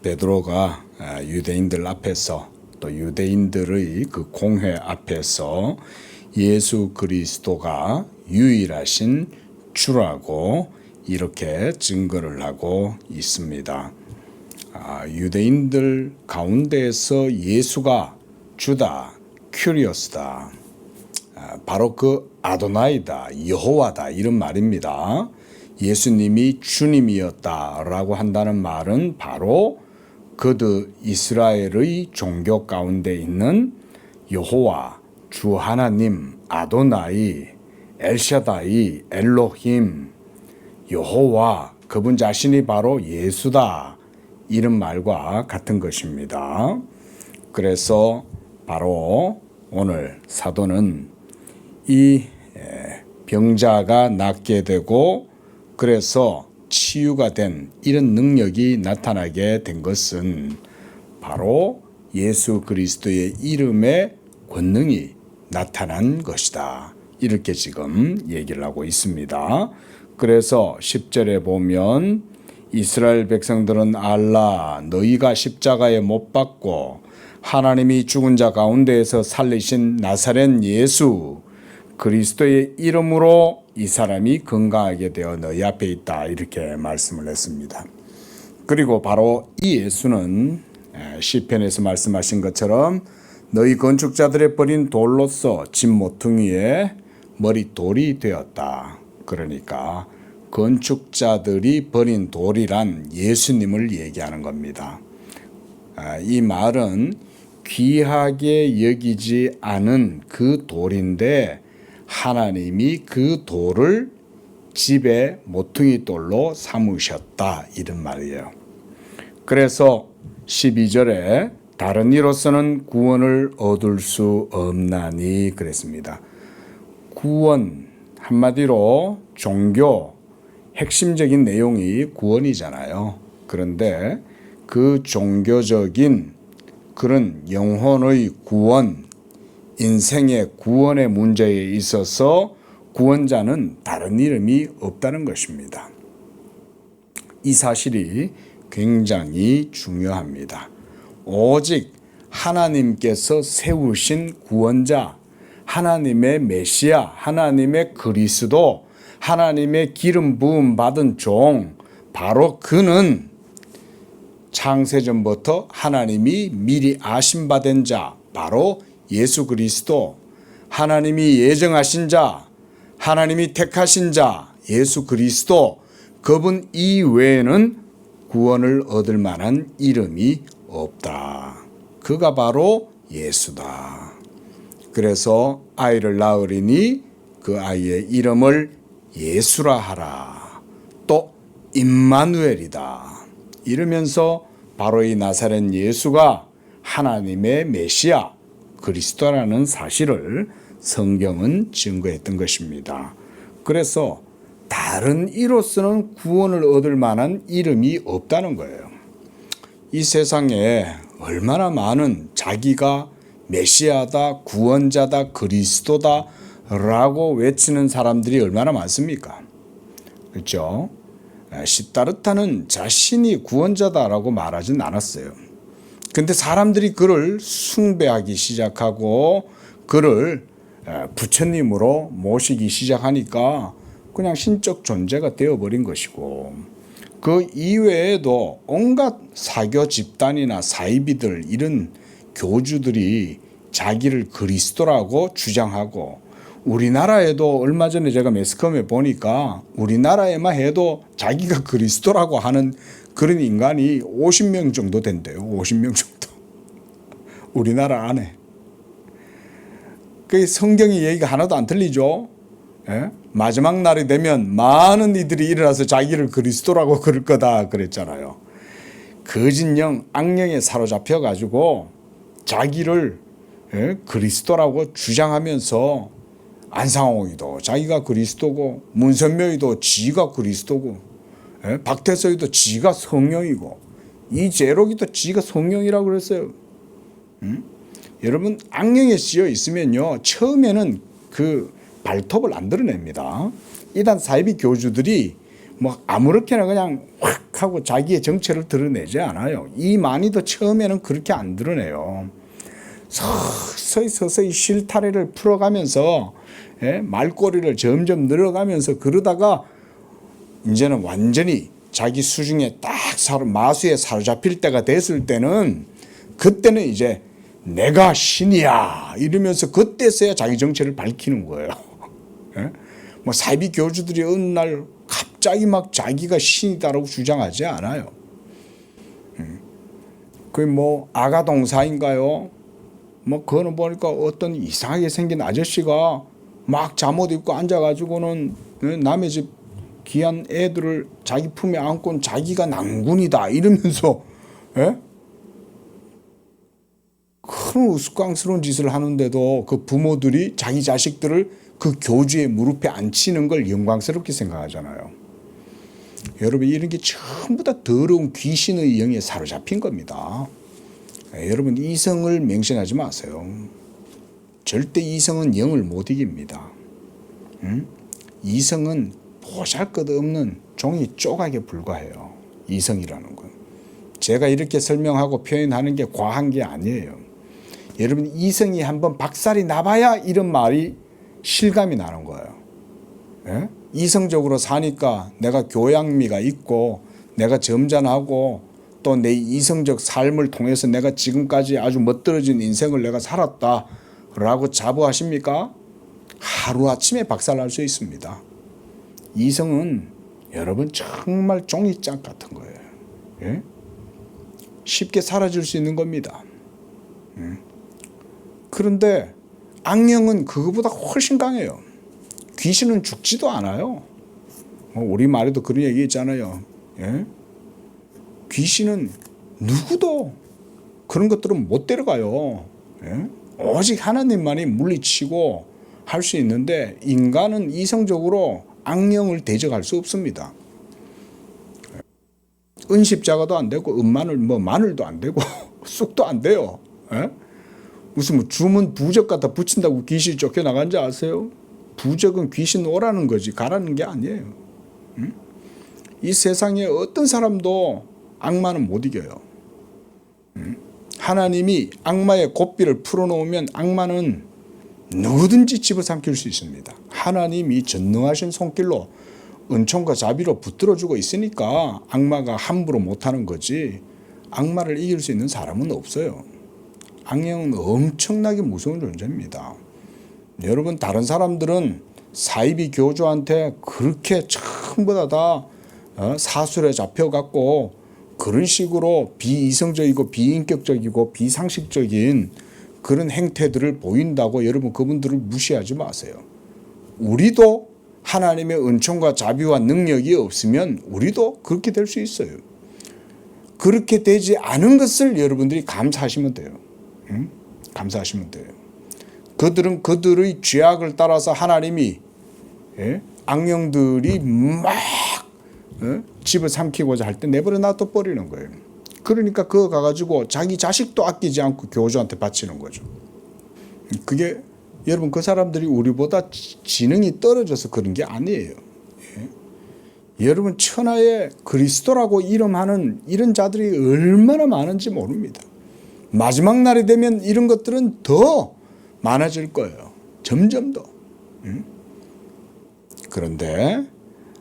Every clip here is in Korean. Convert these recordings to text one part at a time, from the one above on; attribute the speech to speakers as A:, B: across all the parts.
A: 베드로가 유대인들 앞에서 또 유대인들의 그 공회 앞에서 예수 그리스도가 유일하신 주라고 이렇게 증거를 하고 있습니다. 유대인들 가운데에서 예수가 주다, 큐리오스다, 바로 그 아도나이다, 여호와다 이런 말입니다. 예수님이 주님이었다라고 한다는 말은 바로 그들 이스라엘의 종교 가운데 있는 여호와, 주 하나님, 아도나이, 엘샤다이, 엘로힘, 여호와, 그분 자신이 바로 예수다 이런 말과 같은 것입니다. 그래서 바로 오늘 사도는 이 병자가 낫게 되고 그래서 치유가 된 이런 능력이 나타나게 된 것은 바로 예수 그리스도의 이름의 권능이 나타난 것이다. 이렇게 지금 얘기를 하고 있습니다. 그래서 10절에 보면 이스라엘 백성들은 알라 너희가 십자가에 못 박고 하나님이 죽은 자 가운데에서 살리신 나사렛 예수 그리스도의 이름으로 이 사람이 건강하게 되어 너희 앞에 있다 이렇게 말씀을 했습니다. 그리고 바로 이 예수는 시편에서 말씀하신 것처럼 너희 건축자들의 버린 돌로서 집 모퉁이에 머릿돌이 되었다. 그러니까 건축자들이 버린 돌이란 예수님을 얘기하는 겁니다. 이 말은 귀하게 여기지 않은 그 돌인데 하나님이 그 돌을 집의 모퉁이 돌로 삼으셨다 이런 말이에요. 그래서 12절에 다른 이로서는 구원을 얻을 수 없나니 그랬습니다. 구원 한마디로 종교 핵심적인 내용이 구원이잖아요. 그런데 그 종교적인 그런 영혼의 구원, 인생의 구원의 문제에 있어서 구원자는 다른 이름이 없다는 것입니다. 이 사실이 굉장히 중요합니다. 오직 하나님께서 세우신 구원자, 하나님의 메시아, 하나님의 그리스도, 하나님의 기름 부음 받은 종, 바로 그는 창세전부터 하나님이 미리 아심받은 자, 바로 예수 그리스도, 하나님이 예정하신 자, 하나님이 택하신 자, 예수 그리스도, 그분 이외에는 구원을 얻을 만한 이름이 없다. 그가 바로 예수다. 그래서 아이를 낳으리니 그 아이의 이름을 예수라 하라. 또 임마누엘이다. 이러면서 바로 이 나사렛 예수가 하나님의 메시아 그리스도라는 사실을 성경은 증거했던 것입니다. 그래서 다른 이로서는 구원을 얻을 만한 이름이 없다는 거예요. 이 세상에 얼마나 많은 자기가 메시아다, 구원자다, 그리스도다 라고 외치는 사람들이 얼마나 많습니까? 그렇죠? 시다르타는 자신이 구원자다라고 말하진 않았어요. 근데 사람들이 그를 숭배하기 시작하고 그를 부처님으로 모시기 시작하니까 그냥 신적 존재가 되어버린 것이고 그 이외에도 온갖 사교 집단이나 사이비들 이런 교주들이 자기를 그리스도라고 주장하고 우리나라에도 얼마 전에 제가 매스컴에 보니까 우리나라에만 해도 자기가 그리스도라고 하는 그런 인간이 50명 정도 된대요. 50명 정도. 우리나라 안에. 그 성경의 얘기가 하나도 안 틀리죠. 예? 마지막 날이 되면 많은 이들이 일어나서 자기를 그리스도라고 그럴 거다 그랬잖아요. 거짓령, 악령에 사로잡혀 가지고 자기를 그리스도라고 주장하면서 안상홍이도 자기가 그리스도고 문선명이도 지가 그리스도고 박태서이도 지가 성령이고 이재록이도 지가 성령이라고 그랬어요. 여러분 악령에 씌여 있으면요 처음에는 그 발톱을 안 드러냅니다. 이단 사이비 교주들이 뭐 아무렇게나 그냥 확 하고 자기의 정체를 드러내지 않아요. 이 많이도 처음에는 그렇게 안 드러내요. 서서히 실타래를 풀어가면서 말꼬리를 점점 늘어가면서 그러다가 이제는 완전히 자기 수중에 딱 마수에 사로잡힐 때가 됐을 때는 그때는 이제 내가 신이야 이러면서 그때서야 자기 정체를 밝히는 거예요. 뭐 사이비 교주들이 어느 날 갑자기 막 자기가 신이다라고 주장하지 않아요. 그게 뭐 아가동사인가요? 뭐 그거는 보니까 어떤 이상하게 생긴 아저씨가 막 잠옷 입고 앉아가지고는 남의 집 귀한 애들을 자기 품에 안고 자기가 낭군이다 이러면서 큰 우스꽝스러운 짓을 하는데도 그 부모들이 자기 자식들을 그 교주의 무릎에 앉히는 걸 영광스럽게 생각하잖아요. 여러분 이런 게 전부 다 더러운 귀신의 영에 사로잡힌 겁니다. 여러분 이성을 맹신하지 마세요. 절대 이성은 영을 못 이깁니다. 이성은 보잘것없는 종이 조각에 불과해요. 이성이라는 건. 제가 이렇게 설명하고 표현하는 게 과한 게 아니에요. 여러분 이성이 한번 박살이 나봐야 이런 말이 실감이 나는 거예요. 이성적으로 사니까 내가 교양미가 있고 내가 점잖하고 또 내 이성적 삶을 통해서 내가 지금까지 아주 멋들어진 인생을 내가 살았다라고 자부하십니까? 하루아침에 박살날 수 있습니다. 이성은 여러분 정말 종이짝 같은 거예요. 쉽게 사라질 수 있는 겁니다. 그런데 악령은 그거보다 훨씬 강해요. 귀신은 죽지도 않아요. 우리 말에도 그런 얘기 있잖아요. 귀신은 누구도 그런 것들은 못 데려가요. 오직 하나님만이 물리치고 할 수 있는데 인간은 이성적으로 악령을 대적할 수 없습니다. 은십자가도 안 되고 은마늘 마늘도 안 되고 쑥도 안 돼요. 무슨 뭐 주문 부적 갖다 붙인다고 귀신이 쫓겨나간 줄 아세요? 부적은 귀신 오라는 거지 가라는 게 아니에요. 이 세상에 어떤 사람도 악마는 못 이겨요. 하나님이 악마의 고삐를 풀어놓으면 악마는 누구든지 집어삼킬 수 있습니다. 하나님이 전능하신 손길로 은총과 자비로 붙들어주고 있으니까 악마가 함부로 못하는 거지 악마를 이길 수 있는 사람은 없어요. 악령은 엄청나게 무서운 존재입니다. 여러분 다른 사람들은 사이비 교주한테 그렇게 전부 다 사술에 잡혀갖고 그런 식으로 비이성적이고 비인격적이고 비상식적인 그런 행태들을 보인다고 여러분 그분들을 무시하지 마세요. 우리도 하나님의 은총과 자비와 능력이 없으면 우리도 그렇게 될 수 있어요. 그렇게 되지 않은 것을 여러분들이 감사하시면 돼요. 감사하시면 돼요. 그들은 그들의 죄악을 따라서 하나님이 악령들이 막 집을 삼키고자 할 때 내버려 놔둬 버리는 거예요. 그러니까 그거 가가지고 자기 자식도 아끼지 않고 교주한테 바치는 거죠. 그게 여러분 그 사람들이 우리보다 지능이 떨어져서 그런 게 아니에요. 여러분 천하에 그리스도라고 이름하는 이런 자들이 얼마나 많은지 모릅니다. 마지막 날이 되면 이런 것들은 더 많아질 거예요. 점점 더. 그런데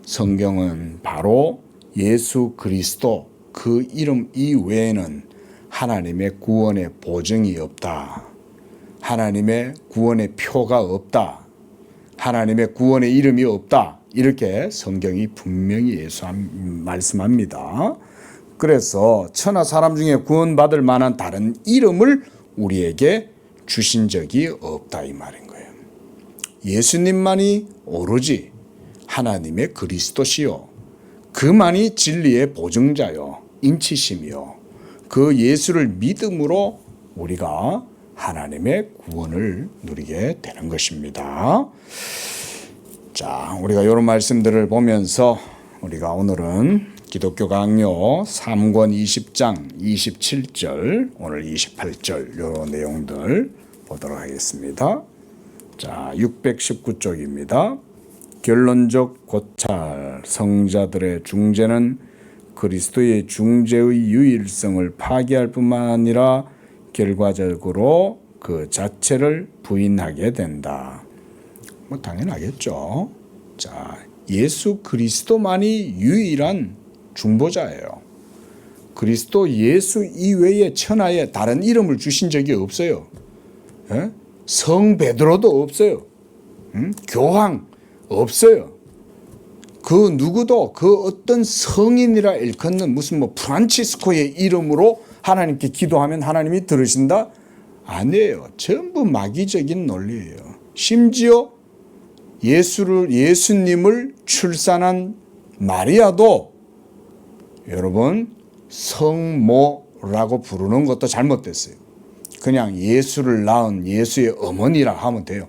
A: 성경은 바로 예수 그리스도 그 이름 이외에는 하나님의 구원의 보증이 없다. 하나님의 구원의 표가 없다. 하나님의 구원의 이름이 없다. 이렇게 성경이 분명히 말씀합니다. 그래서 천하 사람 중에 구원받을 만한 다른 이름을 우리에게 주신 적이 없다 이 말인 거예요. 예수님만이 오로지 하나님의 그리스도시요 그만이 진리의 보증자요 인치심이요 그 예수를 믿음으로 우리가 하나님의 구원을 누리게 되는 것입니다. 자, 우리가 이런 말씀들을 보면서 우리가 오늘은 기독교 강요 3권 20장 27절 오늘 28절 이런 내용들 보도록 하겠습니다. 자, 619쪽입니다. 결론적 고찰 성자들의 중재는 그리스도의 중재의 유일성을 파기할 뿐만 아니라 결과적으로 그 자체를 부인하게 된다. 뭐 당연하겠죠. 자, 예수 그리스도만이 유일한 중보자예요. 그리스도 예수 이외에 천하에 다른 이름을 주신 적이 없어요. 예? 성 베드로도 없어요. 교황 없어요. 그 누구도 그 어떤 성인이라 일컫는 무슨 뭐 프란치스코의 이름으로 하나님께 기도하면 하나님이 들으신다? 아니에요. 전부 마귀적인 논리예요. 심지어 예수님을 출산한 마리아도 여러분 성모라고 부르는 것도 잘못됐어요. 그냥 예수를 낳은 예수의 어머니라 하면 돼요.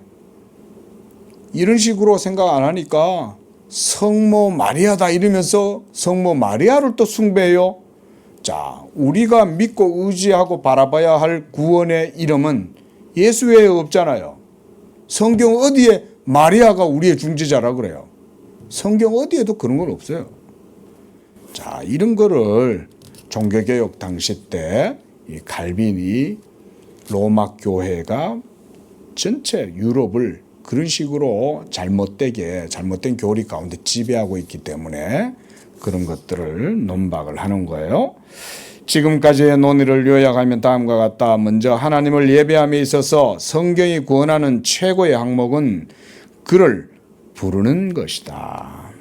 A: 이런 식으로 생각 안 하니까 성모 마리아다 이러면서 성모 마리아를 또 숭배해요. 자, 우리가 믿고 의지하고 바라봐야 할 구원의 이름은 예수 외에 없잖아요. 성경 어디에 마리아가 우리의 중재자라 그래요? 성경 어디에도 그런 건 없어요. 자, 이런 거를 종교개혁 당시 때 이 칼빈이 로마 교회가 전체 유럽을 그런 식으로 잘못된 교리 가운데 지배하고 있기 때문에 그런 것들을 논박을 하는 거예요. 지금까지의 논의를 요약하면 다음과 같다. 먼저 하나님을 예배함에 있어서 성경이 구원하는 최고의 항목은 그를 부르는 것이다.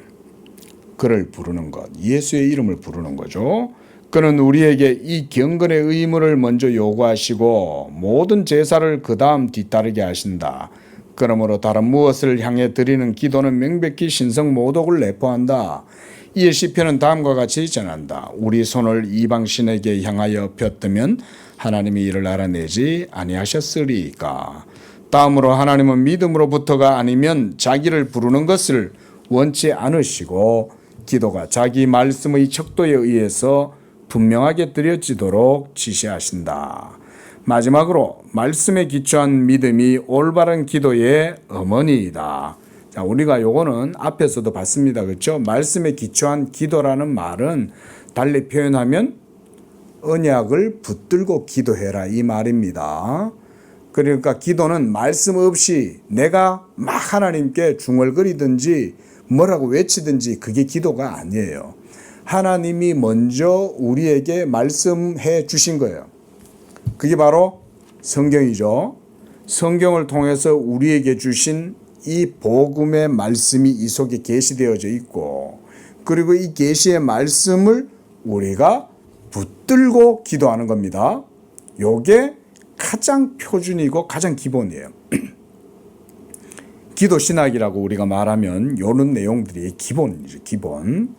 A: 그를 부르는 것, 예수의 이름을 부르는 거죠. 그는 우리에게 이 경건의 의무를 먼저 요구하시고 모든 제사를 그 다음 뒤따르게 하신다. 그러므로 다른 무엇을 향해 드리는 기도는 명백히 신성 모독을 내포한다. 이에 시편은 다음과 같이 전한다. 우리 손을 이방신에게 향하여 폈으면 하나님이 이를 알아내지 아니하셨으리까. 다음으로 하나님은 믿음으로부터가 아니면 자기를 부르는 것을 원치 않으시고 기도가 자기 말씀의 척도에 의해서 분명하게 드려지도록 지시하신다. 마지막으로 말씀에 기초한 믿음이 올바른 기도의 어머니이다. 자, 우리가 요거는 앞에서도 봤습니다. 그렇죠? 말씀에 기초한 기도라는 말은 달리 표현하면 언약을 붙들고 기도해라 이 말입니다. 그러니까 기도는 말씀 없이 내가 막 하나님께 중얼거리든지 뭐라고 외치든지 그게 기도가 아니에요. 하나님이 먼저 우리에게 말씀해 주신 거예요. 그게 바로 성경이죠. 성경을 통해서 우리에게 주신 이 복음의 말씀이 이 속에 계시되어져 있고 그리고 이 계시의 말씀을 우리가 붙들고 기도하는 겁니다. 요게 가장 표준이고 가장 기본이에요. 기도 신학이라고 우리가 말하면 요런 내용들이 기본이죠. 기본.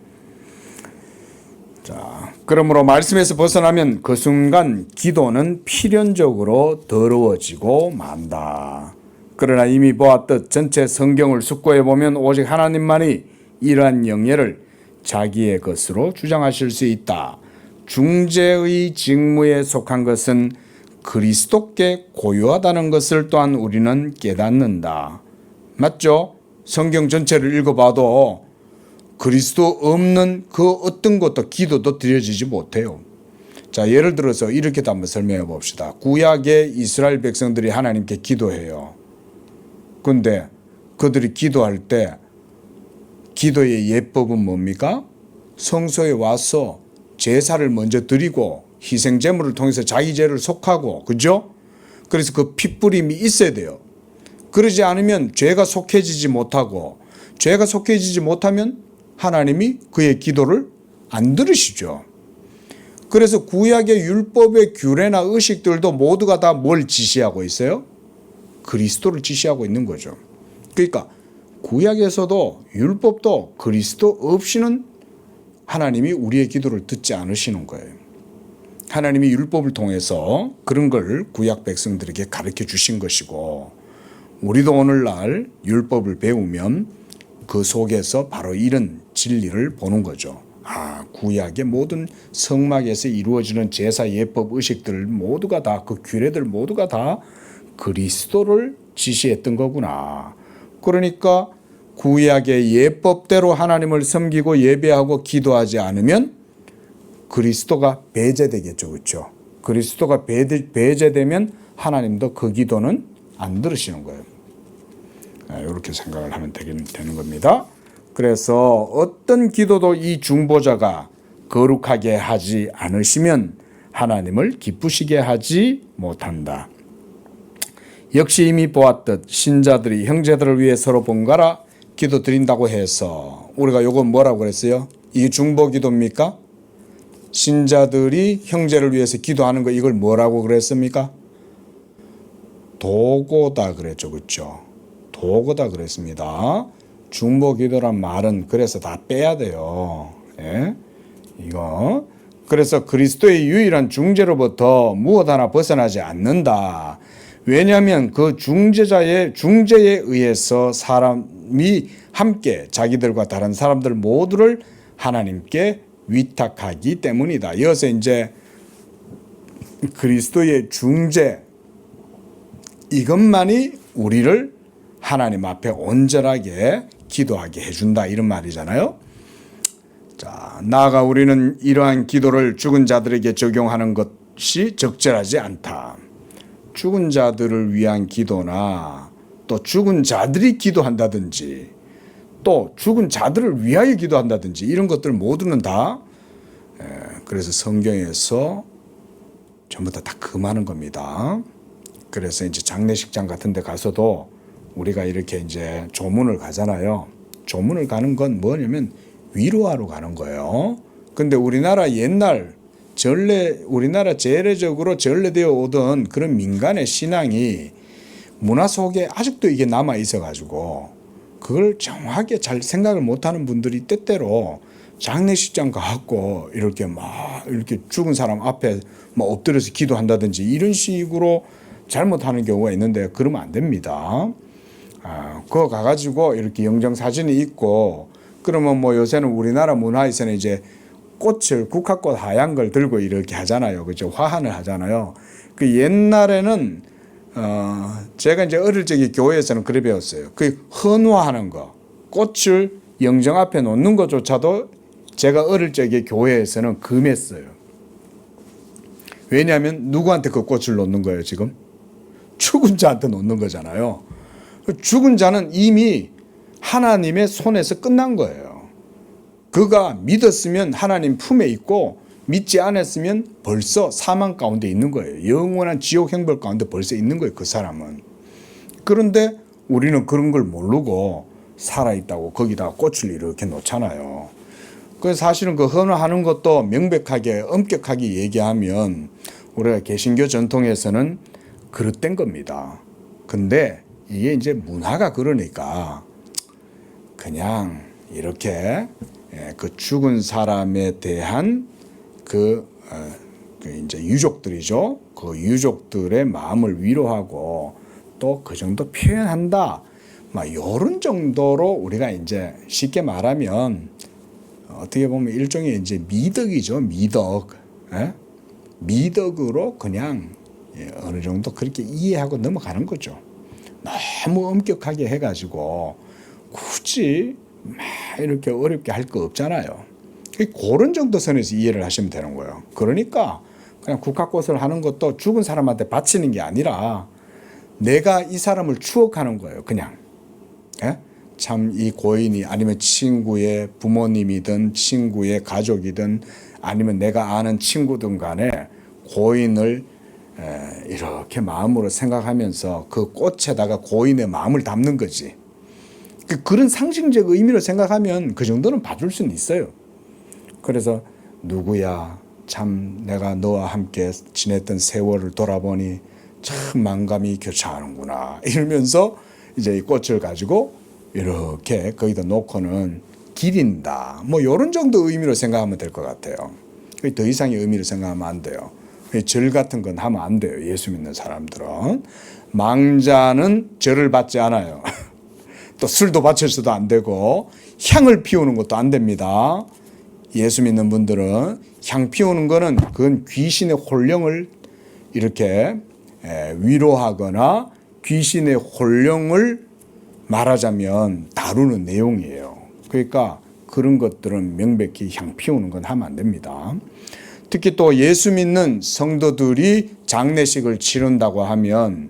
A: 자, 그러므로 말씀에서 벗어나면 그 순간 기도는 필연적으로 더러워지고 만다. 그러나 이미 보았듯 전체 성경을 숙고해 보면 오직 하나님만이 이러한 영예를 자기의 것으로 주장하실 수 있다. 중재의 직무에 속한 것은 그리스도께 고유하다는 것을 또한 우리는 깨닫는다. 맞죠? 성경 전체를 읽어봐도 그리스도 없는 그 어떤 것도 기도도 드려지지 못해요. 자, 예를 들어서 이렇게도 한번 설명해 봅시다. 구약의 이스라엘 백성들이 하나님께 기도해요. 근데 그들이 기도할 때 기도의 예법은 뭡니까? 성소에 와서 제사를 먼저 드리고 희생 제물을 통해서 자기 죄를 속하고, 그죠? 그래서 그 핏부림이 있어야 돼요. 그러지 않으면 죄가 속해지지 못하고, 죄가 속해지지 못하면 하나님이 그의 기도를 안 들으시죠. 그래서 구약의 율법의 규례나 의식들도 모두가 다 뭘 지시하고 있어요? 그리스도를 지시하고 있는 거죠. 그러니까 구약에서도 율법도 그리스도 없이는 하나님이 우리의 기도를 듣지 않으시는 거예요. 하나님이 율법을 통해서 그런 걸 구약 백성들에게 가르쳐 주신 것이고, 우리도 오늘날 율법을 배우면 그 속에서 바로 이런 진리를 보는 거죠. 아, 구약의 모든 성막에서 이루어지는 제사 예법 의식들 모두가 다, 그 규례들 모두가 다 그리스도를 지시했던 거구나. 그러니까 구약의 예법대로 하나님을 섬기고 예배하고 기도하지 않으면 그리스도가 배제되겠죠. 그렇죠? 그리스도가 배제되면 하나님도 그 기도는 안 들으시는 거예요. 이렇게 생각을 하면 되는 겁니다. 그래서 어떤 기도도 이 중보자가 거룩하게 하지 않으시면 하나님을 기쁘시게 하지 못한다. 역시 이미 보았듯 신자들이 형제들을 위해 서로 번갈아 기도 드린다고 해서 우리가 요건 뭐라고 그랬어요? 이게 중보 기도입니까? 신자들이 형제를 위해서 기도하는 거 이걸 뭐라고 그랬습니까? 도고다 그랬죠. 그렇죠? 도고다 그랬습니다. 중보 기도란 말은 그래서 다 빼야 돼요. 예? 이거 그래서 그리스도의 유일한 중재로부터 무엇 하나 벗어나지 않는다. 왜냐하면 그 중재에 의해서 사람이 함께 자기들과 다른 사람들 모두를 하나님께 위탁하기 때문이다. 이어서 이제 그리스도의 중재 이것만이 우리를 하나님 앞에 온전하게 기도하게 해준다 이런 말이잖아요. 자, 나아가 우리는 이러한 기도를 죽은 자들에게 적용하는 것이 적절하지 않다. 죽은 자들을 위한 기도나 또 죽은 자들이 기도한다든지 또 죽은 자들을 위하여 기도한다든지 이런 것들 모두는 다 그래서 성경에서 전부 다 금하는 겁니다. 그래서 이제 장례식장 같은 데 가서도 우리가 이렇게 이제 조문을 가잖아요. 조문을 가는 건 뭐냐면 위로하러 가는 거예요. 근데 우리나라 옛날 우리나라 제례적으로 전래되어 오던 그런 민간의 신앙이 문화 속에 아직도 이게 남아 있어 가지고 그걸 정확하게 잘 생각을 못하는 분들이 때때로 장례식장 가갖고 이렇게 죽은 사람 앞에 엎드려서 기도한다든지 이런 식으로 잘못하는 경우가 있는데 그러면 안 됩니다. 그거 가가지고 이렇게 영정 사진이 있고 그러면 요새는 우리나라 문화에서는 이제 꽃을 국화꽃 하얀 걸 들고 이렇게 하잖아요. 그죠? 화환을 하잖아요. 그 옛날에는 제가 이제 어릴 적에 교회에서는 그래 배웠어요. 그 헌화하는 거, 꽃을 영정 앞에 놓는 것조차도 제가 어릴 적에 교회에서는 금했어요. 왜냐하면 누구한테 그 꽃을 놓는 거예요, 지금? 죽은 자한테 놓는 거잖아요. 죽은 자는 이미 하나님의 손에서 끝난 거예요. 그가 믿었으면 하나님 품에 있고 믿지 않았으면 벌써 사망 가운데 있는 거예요. 영원한 지옥 형벌 가운데 벌써 있는 거예요. 그 사람은. 그런데 우리는 그런 걸 모르고 살아있다고 거기다 꽃을 이렇게 놓잖아요. 그래서 사실은 그 헌화하는 것도 명백하게 엄격하게 얘기하면 우리가 개신교 전통에서는 그릇된 겁니다. 근데 이게 이제 문화가 그러니까 그냥 이렇게 그 죽은 사람에 대한 그 이제 유족들이죠. 그 유족들의 마음을 위로하고 또 그 정도 표현한다. 이런 정도로 우리가 이제 쉽게 말하면 어떻게 보면 일종의 이제 미덕이죠. 미덕. 미덕으로 그냥 어느 정도 그렇게 이해하고 넘어가는 거죠. 너무 엄격하게 해가지고 굳이 이렇게 어렵게 할 거 없잖아요. 그런 정도 선에서 이해를 하시면 되는 거예요. 그러니까 그냥 국화꽃을 하는 것도 죽은 사람한테 바치는 게 아니라 내가 이 사람을 추억하는 거예요. 그냥. 참 이 고인이 아니면 친구의 부모님이든 친구의 가족이든 아니면 내가 아는 친구든 간에 고인을 이렇게 마음으로 생각하면서 그 꽃에다가 고인의 마음을 담는 거지. 그런 상징적 의미로 생각하면 그 정도는 봐줄 수는 있어요. 그래서 누구야 참 내가 너와 함께 지냈던 세월을 돌아보니 참 만감이 교차하는구나 이러면서 이제 이 꽃을 가지고 이렇게 거기다 놓고는 기린다. 이런 정도 의미로 생각하면 될 것 같아요. 더 이상의 의미로 생각하면 안 돼요. 절 같은 건 하면 안 돼요. 예수 믿는 사람들은. 망자는 절을 받지 않아요. 또 술도 바쳐서도 안 되고 향을 피우는 것도 안 됩니다. 예수 믿는 분들은 향 피우는 거는 그건 귀신의 혼령을 이렇게 위로하거나 귀신의 혼령을 말하자면 다루는 내용이에요. 그러니까 그런 것들은 명백히 향 피우는 건 하면 안 됩니다. 특히 또 예수 믿는 성도들이 장례식을 치른다고 하면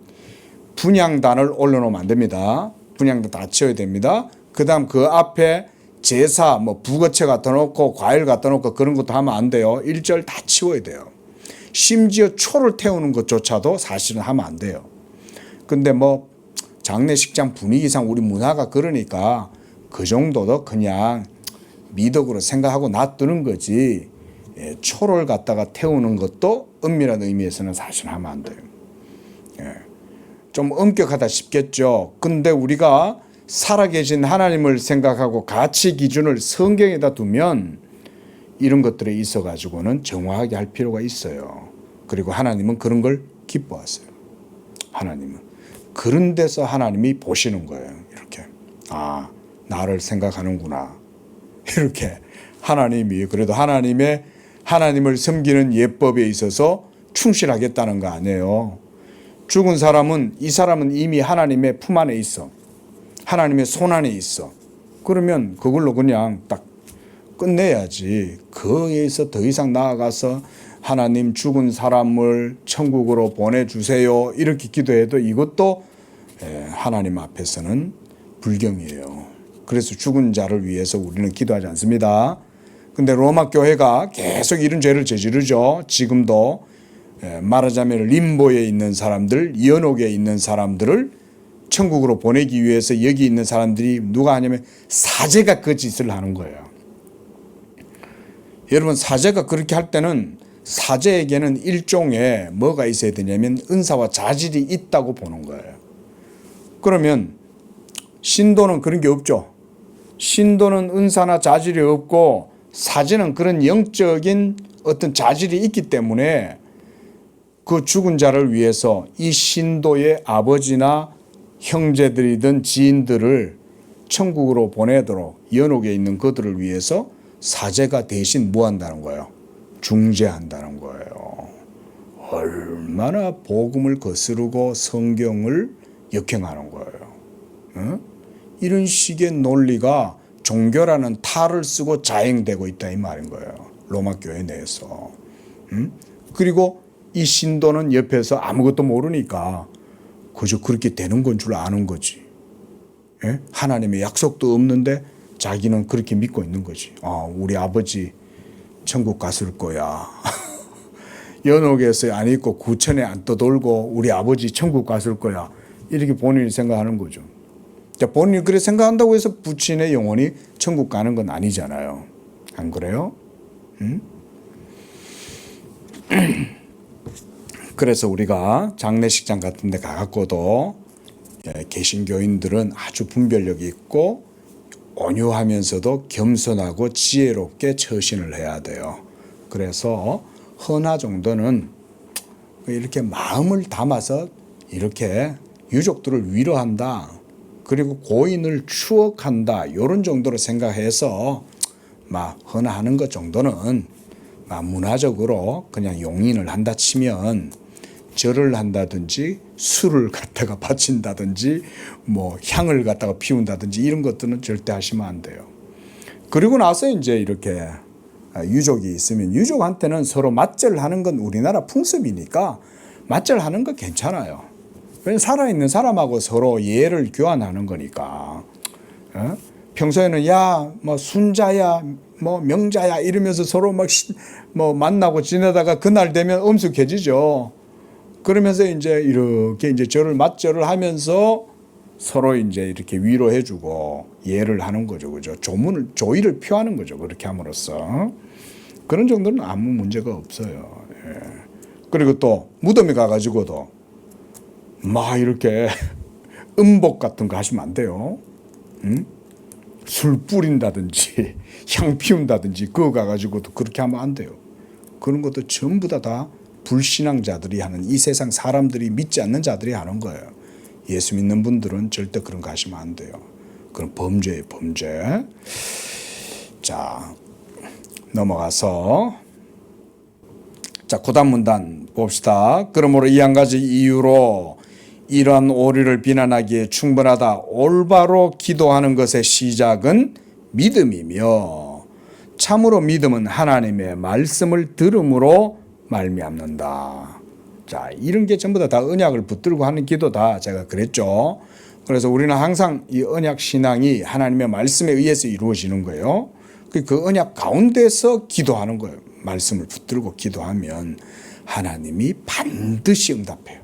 A: 분향단을 올려놓으면 안 됩니다. 분향단 다 치워야 됩니다. 그 다음 그 앞에 제사, 부거채 갖다 놓고 과일 갖다 놓고 그런 것도 하면 안 돼요. 일절 다 치워야 돼요. 심지어 초를 태우는 것조차도 사실은 하면 안 돼요. 근데 장례식장 분위기상 우리 문화가 그러니까 그 정도도 그냥 미덕으로 생각하고 놔두는 거지. 초를 갖다가 태우는 것도 엄밀한 의미에서는 사실 하면 안 돼요. 좀 엄격하다 싶겠죠. 근데 우리가 살아계신 하나님을 생각하고 가치 기준을 성경에다 두면 이런 것들에 있어 가지고는 정확하게 할 필요가 있어요. 그리고 하나님은 그런 걸 기뻐하세요. 하나님은 그런 데서 하나님이 보시는 거예요. 이렇게 나를 생각하는구나. 이렇게 하나님이 그래도 하나님을 섬기는 예법에 있어서 충실하겠다는 거 아니에요. 죽은 사람은 이 사람은 이미 하나님의 품 안에 있어. 하나님의 손 안에 있어. 그러면 그걸로 그냥 딱 끝내야지. 거기에서 더 이상 나아가서 하나님 죽은 사람을 천국으로 보내주세요. 이렇게 기도해도 이것도 하나님 앞에서는 불경이에요. 그래서 죽은 자를 위해서 우리는 기도하지 않습니다. 근데 로마 교회가 계속 이런 죄를 저지르죠. 지금도 말하자면 림보에 있는 사람들, 연옥에 있는 사람들을 천국으로 보내기 위해서 여기 있는 사람들이 누가 하냐면 사제가 그 짓을 하는 거예요. 여러분 사제가 그렇게 할 때는 사제에게는 일종의 뭐가 있어야 되냐면 은사와 자질이 있다고 보는 거예요. 그러면 신도는 그런 게 없죠. 신도는 은사나 자질이 없고 사제는 그런 영적인 어떤 자질이 있기 때문에 그 죽은 자를 위해서 이 신도의 아버지나 형제들이든 지인들을 천국으로 보내도록 연옥에 있는 그들을 위해서 사제가 대신 뭐 한다는 거예요? 중재한다는 거예요. 얼마나 복음을 거스르고 성경을 역행하는 거예요. 이런 식의 논리가 종교라는 탈을 쓰고 자행되고 있다 이 말인 거예요. 로마 교회 내에서. 그리고 이 신도는 옆에서 아무것도 모르니까 그저 그렇게 되는 건 줄 아는 거지. 하나님의 약속도 없는데 자기는 그렇게 믿고 있는 거지. 우리 아버지 천국 갔을 거야. 연옥에서 안 있고 구천에 안 떠돌고 우리 아버지 천국 갔을 거야. 이렇게 본인이 생각하는 거죠. 본인이 그렇게 생각한다고 해서 부친의 영혼이 천국 가는 건 아니잖아요. 안 그래요? 그래서 우리가 장례식장 같은 데 가갖고도 개신교인들은 아주 분별력이 있고 온유하면서도 겸손하고 지혜롭게 처신을 해야 돼요. 그래서 헌화 정도는 이렇게 마음을 담아서 이렇게 유족들을 위로한다. 그리고 고인을 추억한다. 이런 정도로 생각해서 헌화하는 것 정도는 문화적으로 그냥 용인을 한다 치면 절을 한다든지 술을 갖다가 바친다든지 향을 갖다가 피운다든지 이런 것들은 절대 하시면 안 돼요. 그리고 나서 이제 이렇게 유족이 있으면 유족한테는 서로 맞절하는 건 우리나라 풍습이니까 맞절하는 거 괜찮아요. 왜냐하면 살아있는 사람하고 서로 예를 교환하는 거니까. 평소에는 순자야 명자야 이러면서 서로 만나고 지내다가 그날 되면 엄숙해지죠. 그러면서 이렇게 절을 맞절을 하면서 서로 이렇게 위로해주고 예를 하는 거죠, 그죠? 조의를 표하는 거죠. 그렇게 함으로써 그런 정도는 아무 문제가 없어요. 그리고 또 무덤에 가가지고도 이렇게 음복 같은 거 하시면 안 돼요. 술 뿌린다든지 향 피운다든지 그거 가가지고도 그렇게 하면 안 돼요. 그런 것도 전부 다 불신앙자들이 하는, 이 세상 사람들이 믿지 않는 자들이 하는 거예요. 예수 믿는 분들은 절대 그런 거 하시면 안 돼요. 그건 범죄예요, 범죄. 자, 넘어가서 구단문단 봅시다. 그러므로 이 한 가지 이유로 이러한 오류를 비난하기에 충분하다. 올바로 기도하는 것의 시작은 믿음이며 참으로 믿음은 하나님의 말씀을 들음으로 말미암는다. 자, 이런 게 전부 다 언약을 붙들고 하는 기도다. 제가 그랬죠. 그래서 우리는 항상 이 언약 신앙이 하나님의 말씀에 의해서 이루어지는 거예요. 그 언약 가운데서 기도하는 거예요. 말씀을 붙들고 기도하면 하나님이 반드시 응답해요.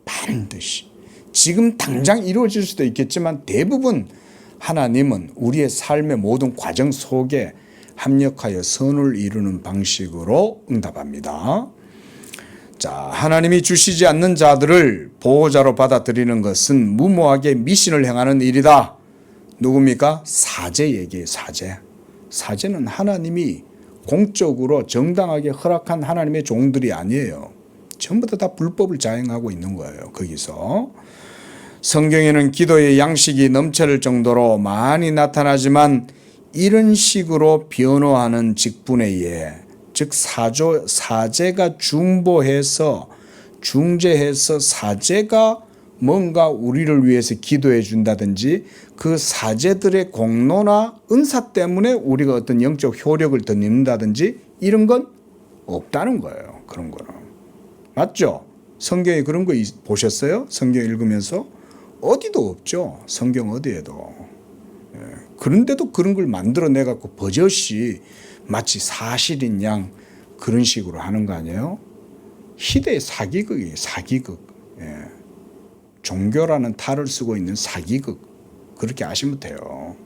A: 반드시. 지금 당장 이루어질 수도 있겠지만 대부분 하나님은 우리의 삶의 모든 과정 속에 합력하여 선을 이루는 방식으로 응답합니다. 자, 하나님이 주시지 않는 자들을 보호자로 받아들이는 것은 무모하게 미신을 행하는 일이다. 누굽니까? 사제 얘기예요. 사제. 사제는 하나님이 공적으로 정당하게 허락한 하나님의 종들이 아니에요. 전부 다 불법을 자행하고 있는 거예요. 거기서. 성경에는 기도의 양식이 넘칠 정도로 많이 나타나지만 이런 식으로 변호하는 직분에 의해, 즉 사제가 중보해서 중재해서 사제가 뭔가 우리를 위해서 기도해 준다든지 그 사제들의 공로나 은사 때문에 우리가 어떤 영적 효력을 더 얻는다든지 이런 건 없다는 거예요. 그런 거는. 맞죠? 성경에 그런 거 보셨어요? 성경 읽으면서? 어디도 없죠. 성경 어디에도. 그런데도 그런 걸 만들어내갖고 버젓이 마치 사실인 양 그런 식으로 하는 거 아니에요? 희대의 사기극이에요. 사기극. 종교라는 탈을 쓰고 있는 사기극. 그렇게 아시면 돼요.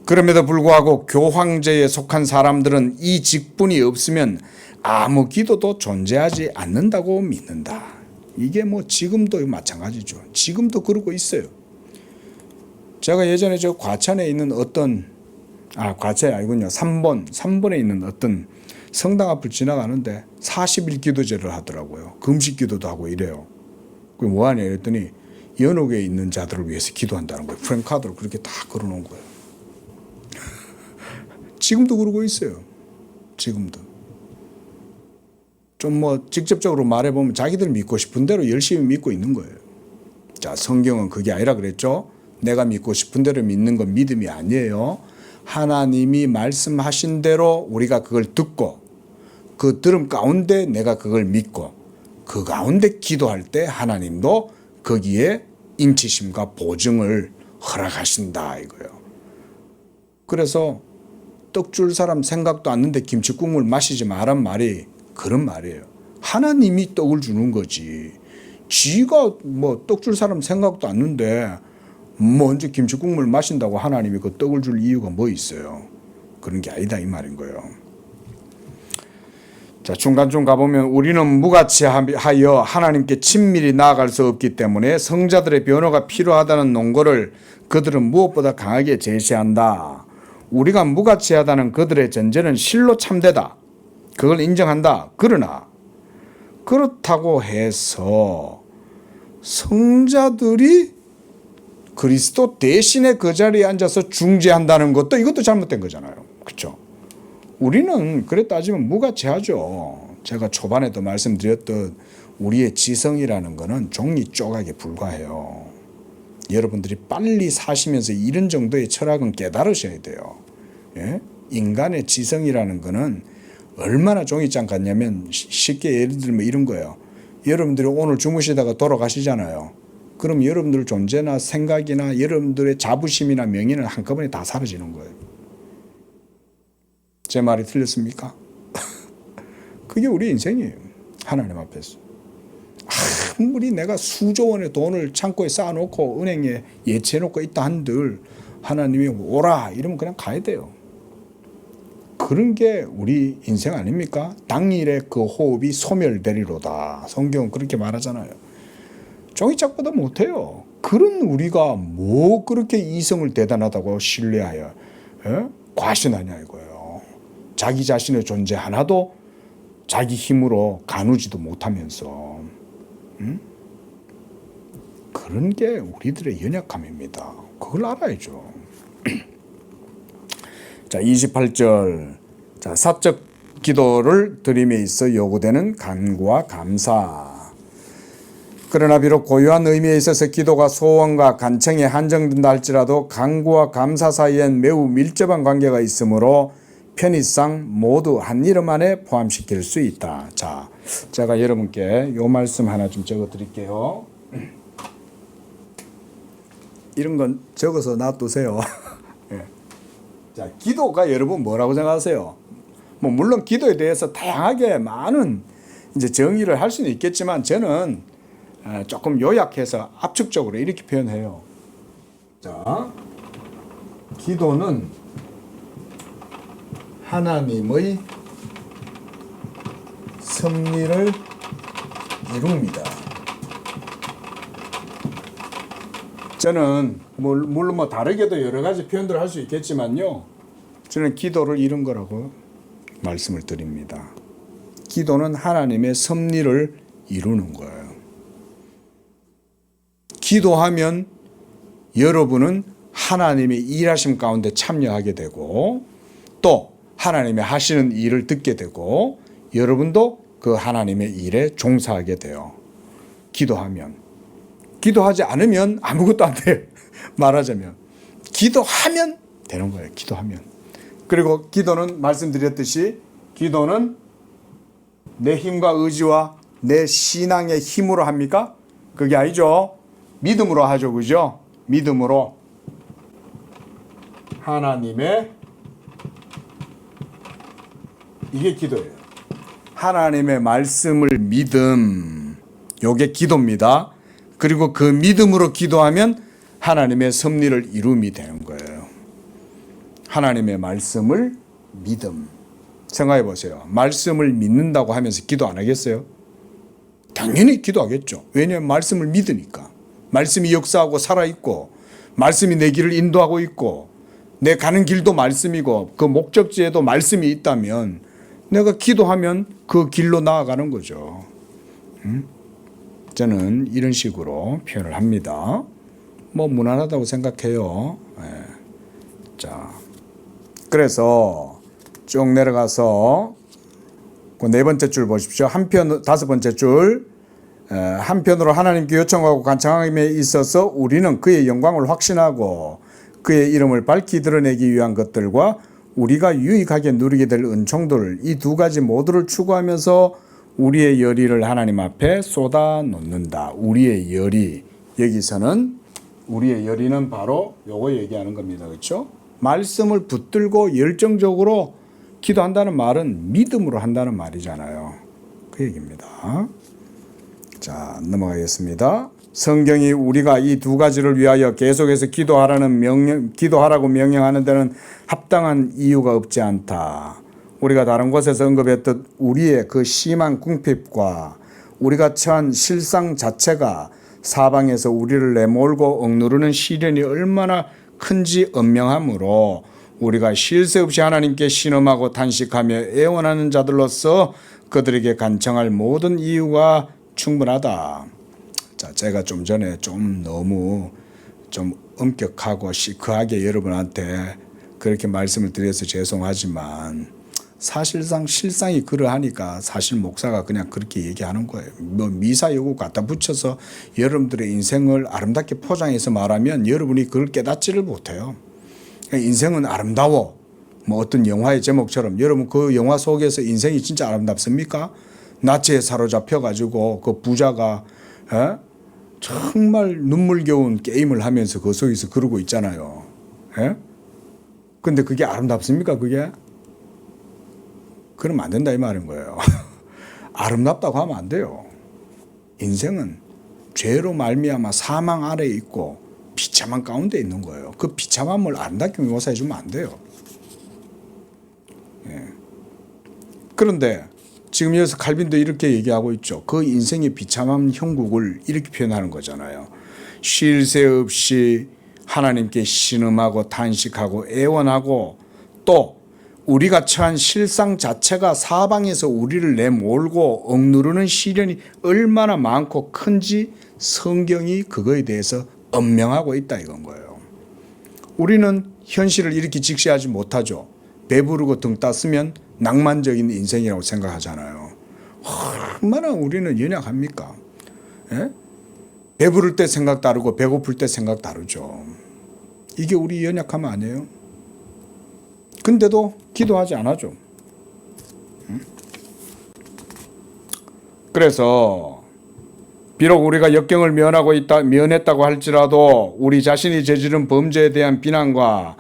A: 그럼에도 불구하고 교황제에 속한 사람들은 이 직분이 없으면 아무 기도도 존재하지 않는다고 믿는다. 이게 뭐 지금도 마찬가지죠. 지금도 그러고 있어요. 제가 예전에 저 과천에 있는 과천이 아니군요. 3번에 있는 어떤 성당 앞을 지나가는데 40일 기도제를 하더라고요. 금식 기도도 하고 이래요. 그게 뭐하냐 이랬더니 연옥에 있는 자들을 위해서 기도한다는 거예요. 프랭카드로 그렇게 다 걸어놓은 거예요. 지금도 그러고 있어요. 지금도. 좀 직접적으로 말해보면 자기들 믿고 싶은 대로 열심히 믿고 있는 거예요. 자, 성경은 그게 아니라 그랬죠. 내가 믿고 싶은 대로 믿는 건 믿음이 아니에요. 하나님이 말씀하신 대로 우리가 그걸 듣고 그 들음 가운데 내가 그걸 믿고 그 가운데 기도할 때 하나님도 거기에 인치심과 보증을 허락하신다 이거예요. 그래서 떡 줄 사람 생각도 않는데 김치국물 마시지 말란 말이 그런 말이에요. 하나님이 떡을 주는 거지. 지가 떡 줄 사람 생각도 않는데 먼저 김치국물 마신다고 하나님이 그 떡을 줄 이유가 뭐 있어요? 그런 게 아니다 이 말인 거예요. 자, 중간쯤 가보면 우리는 무가치하여 하나님께 친밀히 나아갈 수 없기 때문에 성자들의 변호가 필요하다는 논거를 그들은 무엇보다 강하게 제시한다. 우리가 무가치하다는 그들의 전제는 실로 참되다. 그걸 인정한다. 그러나 그렇다고 해서 성자들이 그리스도 대신에 그 자리에 앉아서 중재한다는 것도 이것도 잘못된 거잖아요. 그렇죠? 우리는 그래 따지면 무가치하죠. 제가 초반에도 말씀드렸듯 우리의 지성이라는 거는 종이 조각에 불과해요. 여러분들이 빨리 사시면서 이런 정도의 철학은 깨달으셔야 돼요. 예? 인간의 지성이라는 거는 얼마나 종이장 같냐면 쉽게 예를 들면 이런 거예요. 여러분들이 오늘 주무시다가 돌아가시잖아요. 그럼 여러분들 존재나 생각이나 여러분들의 자부심이나 명예는 한꺼번에 다 사라지는 거예요. 제 말이 틀렸습니까? 그게 우리 인생이에요. 하나님 앞에서. 아무리 내가 수조 원의 돈을 창고에 쌓아놓고 은행에 예치해놓고 있다 한들 하나님이 오라 이러면 그냥 가야 돼요. 그런 게 우리 인생 아닙니까? 당일에 그 호흡이 소멸되리로다. 성경은 그렇게 말하잖아요. 종이짝보다 못해요. 그런 우리가 뭐 그렇게 이성을 대단하다고 신뢰하여 과신하냐 이거예요. 자기 자신의 존재 하나도 자기 힘으로 가누지도 못하면서 그런 게 우리들의 연약함입니다. 그걸 알아야죠. 자, 28절. 자, 사적 기도를 드림에 있어 요구되는 간구와 감사. 그러나 비록 고유한 의미에 있어서 기도가 소원과 간청에 한정된다 할지라도 간구와 감사 사이엔 매우 밀접한 관계가 있으므로 편의상 모두 한 이름 안에 포함시킬 수 있다. 자, 제가 여러분께 요 말씀 하나 좀 적어 드릴게요. 이런 건 적어서 놔두세요. 예. 자, 기도가 여러분 뭐라고 생각하세요? 뭐 물론 기도에 대해서 다양하게 많은 이제 정의를 할 수는 있겠지만 저는 조금 요약해서 압축적으로 이렇게 표현해요. 자, 기도는 하나님의 섭리를 이룹니다. 저는 물론 뭐 다르게도 여러 가지 표현들을 할 수 있겠지만요. 저는 기도를 이룬 거라고 말씀을 드립니다. 기도는 하나님의 섭리를 이루는 거예요. 기도하면 여러분은 하나님의 일하심 가운데 참여하게 되고 또 하나님의 하시는 일을 듣게 되고 여러분도 그 하나님의 일에 종사하게 돼요. 기도하면. 기도하지 않으면 아무것도 안 돼요. 말하자면. 기도하면 되는 거예요. 기도하면. 그리고 기도는 말씀드렸듯이 기도는 내 힘과 의지와 내 신앙의 힘으로 합니까? 그게 아니죠. 믿음으로 하죠. 그죠? 믿음으로 하나님의 이게 기도예요. 하나님의 말씀을 믿음. 요게 기도입니다. 그리고 그 믿음으로 기도하면 하나님의 섭리를 이룸이 되는 거예요. 하나님의 말씀을 믿음. 생각해 보세요. 말씀을 믿는다고 하면서 기도 안 하겠어요? 당연히 기도하겠죠. 왜냐하면 말씀을 믿으니까. 말씀이 역사하고 살아있고 말씀이 내 길을 인도하고 있고 내 가는 길도 말씀이고 그 목적지에도 말씀이 있다면 내가 기도하면 그 길로 나아가는 거죠. 저는 이런 식으로 표현을 합니다. 뭐 무난하다고 생각해요. 자, 그래서 쭉 내려가서 그 네 번째 줄 보십시오. 다섯 번째 줄. 한편으로 하나님께 요청하고 간청함에 있어서 우리는 그의 영광을 확신하고 그의 이름을 밝히 드러내기 위한 것들과 우리가 유익하게 누리게 될 은총들을 이 두 가지 모두를 추구하면서 우리의 열의를 하나님 앞에 쏟아 놓는다. 우리의 열의. 여기서는 우리의 열의는 바로 요거 얘기하는 겁니다. 그렇죠? 말씀을 붙들고 열정적으로 기도한다는 말은 믿음으로 한다는 말이잖아요. 그 얘기입니다. 자, 넘어가겠습니다. 성경이 우리가 이 두 가지를 위하여 계속해서 기도하라고 명령하는 데는 합당한 이유가 없지 않다. 우리가 다른 곳에서 언급했듯 우리의 그 심한 궁핍과 우리가 처한 실상 자체가 사방에서 우리를 내몰고 억누르는 시련이 얼마나 큰지 엄명하므로 우리가 쉴 새 없이 하나님께 신음하고 단식하며 애원하는 자들로서 그들에게 간청할 모든 이유가 충분하다. 자, 제가 좀 전에 좀 너무 좀 엄격하고 시크하게 여러분한테 그렇게 말씀을 드려서 죄송하지만 사실상 실상이 그러하니까 사실 목사가 그냥 그렇게 얘기하는 거예요. 뭐 미사 여구 갖다 붙여서 여러분들의 인생을 아름답게 포장해서 말하면 여러분이 그걸 깨닫지를 못해요. 인생은 아름다워. 뭐 어떤 영화의 제목처럼 여러분 그 영화 속에서 인생이 진짜 아름답습니까? 나치에 사로잡혀 가지고 그 부자가 정말 눈물겨운 게임을 하면서 그 속에서 그러고 있잖아요. 근데 그게 아름답습니까? 그게? 그러면 안 된다 이 말인 거예요. 아름답다고 하면 안 돼요. 인생은 죄로 말미암아 사망 아래에 있고 비참한 가운데 있는 거예요. 그 비참함을 아름답게 묘사해 주면 안 돼요. 그런데 지금 여기서 칼빈도 이렇게 얘기하고 있죠. 그 인생의 비참한 형국을 이렇게 표현하는 거잖아요. 쉴 새 없이 하나님께 신음하고 탄식하고 애원하고 또 우리가 처한 실상 자체가 사방에서 우리를 내몰고 억누르는 시련이 얼마나 많고 큰지 성경이 그거에 대해서 엄명하고 있다 이건 거예요. 우리는 현실을 이렇게 직시하지 못하죠. 배부르고 등 땄으면 낭만적인 인생이라고 생각하잖아요. 얼마나 우리는 연약합니까? 배부를 때 생각 다르고 배고플 때 생각 다르죠. 이게 우리 연약함 아니에요? 근데도 기도하지 않아죠. 그래서 비록 우리가 역경을 면했다고 할지라도 우리 자신이 저지른 범죄에 대한 비난과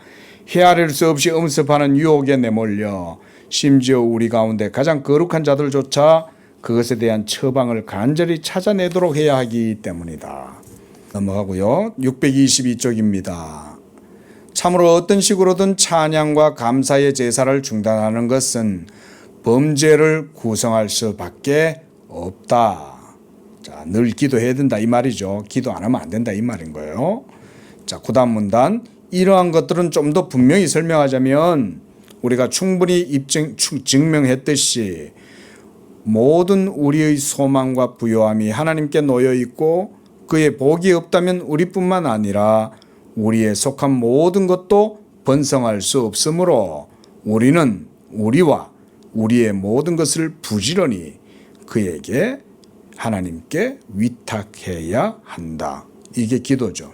A: 헤아릴 수 없이 엄습하는 유혹에 내몰려 심지어 우리 가운데 가장 거룩한 자들조차 그것에 대한 처방을 간절히 찾아내도록 해야 하기 때문이다. 넘어가고요. 622쪽입니다. 참으로 어떤 식으로든 찬양과 감사의 제사를 중단하는 것은 범죄를 구성할 수밖에 없다. 자, 늘 기도해야 된다 이 말이죠. 기도 안 하면 안 된다 이 말인 거예요. 자, 그다음 문단. 이러한 것들은 좀 더 분명히 설명하자면 우리가 충분히 증명했듯이 모든 우리의 소망과 부요함이 하나님께 놓여 있고 그의 복이 없다면 우리뿐만 아니라 우리에 속한 모든 것도 번성할 수 없으므로 우리는 우리와 우리의 모든 것을 부지런히 그에게 하나님께 위탁해야 한다. 이게 기도죠.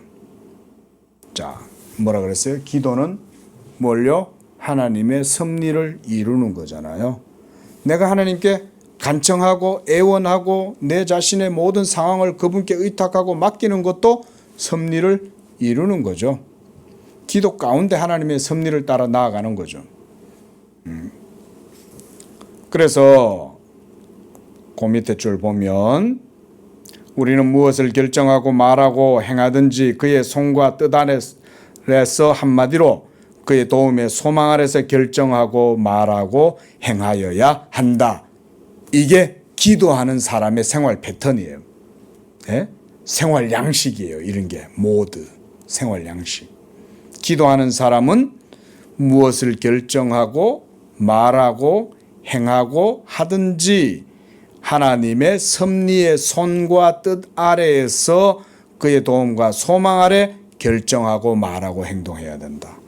A: 자, 뭐라 그랬어요? 기도는 뭘요? 하나님의 섭리를 이루는 거잖아요. 내가 하나님께 간청하고 애원하고 내 자신의 모든 상황을 그분께 의탁하고 맡기는 것도 섭리를 이루는 거죠. 기도 가운데 하나님의 섭리를 따라 나아가는 거죠. 그래서 그 밑에 줄 보면 우리는 무엇을 결정하고 말하고 행하든지 그의 손과 뜻 아래서 한마디로 그의 도움에 소망 아래서 결정하고 말하고 행하여야 한다. 이게 기도하는 사람의 생활 패턴이에요. 네? 생활 양식이에요. 이런 게 모두 생활 양식. 기도하는 사람은 무엇을 결정하고 말하고 행하고 하든지 하나님의 섭리의 손과 뜻 아래에서 그의 도움과 소망 아래 결정하고 말하고 행동해야 된다.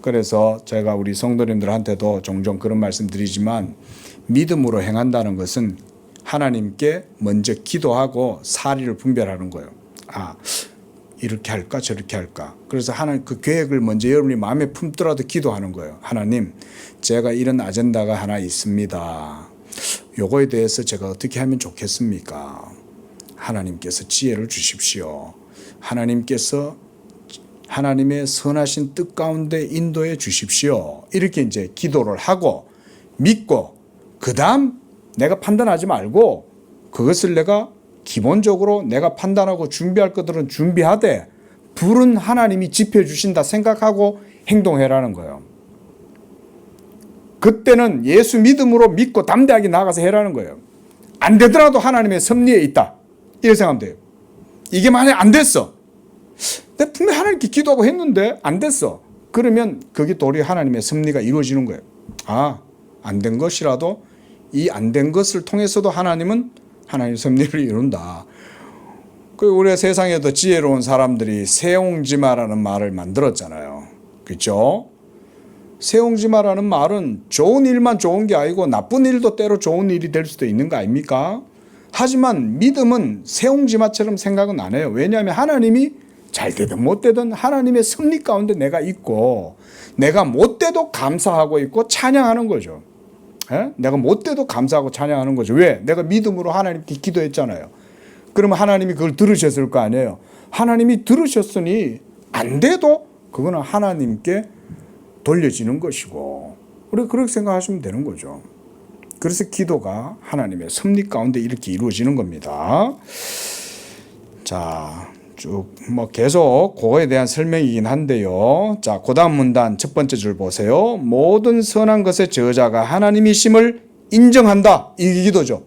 A: 그래서 제가 우리 성도님들한테도 종종 그런 말씀 드리지만 믿음으로 행한다는 것은 하나님께 먼저 기도하고 사리를 분별하는 거예요. 아, 이렇게 할까 저렇게 할까. 그래서 하나님 그 계획을 먼저 여러분이 마음에 품더라도 기도하는 거예요. 하나님, 제가 이런 아젠다가 하나 있습니다. 요거에 대해서 제가 어떻게 하면 좋겠습니까? 하나님께서 지혜를 주십시오. 하나님께서 하나님의 선하신 뜻 가운데 인도해 주십시오. 이렇게 이제 기도를 하고 믿고 그다음 내가 판단하지 말고 그것을 내가 기본적으로 내가 판단하고 준비할 것들은 준비하되 불은 하나님이 지펴주신다 생각하고 행동해라는 거예요. 그때는 예수 믿음으로 믿고 담대하게 나가서 해라는 거예요. 안 되더라도 하나님의 섭리에 있다. 이렇게 생각하면 돼요. 이게 만약에 안 됐어. 내가 분명히 하나님께 기도하고 했는데 안 됐어. 그러면 그게 도리어 하나님의 섭리가 이루어지는 거예요. 아, 안 된 것이라도 이 안 된 것을 통해서도 하나님은 하나님의 섭리를 이룬다. 그리고 우리가 세상에도 지혜로운 사람들이 세옹지마라는 말을 만들었잖아요. 그렇죠? 세옹지마라는 말은 좋은 일만 좋은 게 아니고 나쁜 일도 때로 좋은 일이 될 수도 있는 거 아닙니까? 하지만 믿음은 세옹지마처럼 생각은 안 해요. 왜냐하면 하나님이 잘 되든 못 되든 하나님의 섭리 가운데 내가 있고 내가 못 돼도 감사하고 있고 찬양하는 거죠. 에? 내가 못 돼도 감사하고 찬양하는 거죠. 왜? 내가 믿음으로 하나님께 기도했잖아요. 그러면 하나님이 그걸 들으셨을 거 아니에요. 하나님이 들으셨으니 안 돼도 그거는 하나님께 돌려지는 것이고 우리가 그렇게 생각하시면 되는 거죠. 그래서 기도가 하나님의 섭리 가운데 이렇게 이루어지는 겁니다. 자, 쭉 뭐 계속 그거에 대한 설명이긴 한데요. 자, 그다음 문단 첫 번째 줄 보세요. 모든 선한 것의 저자가 하나님이심을 인정한다. 이게 기도죠.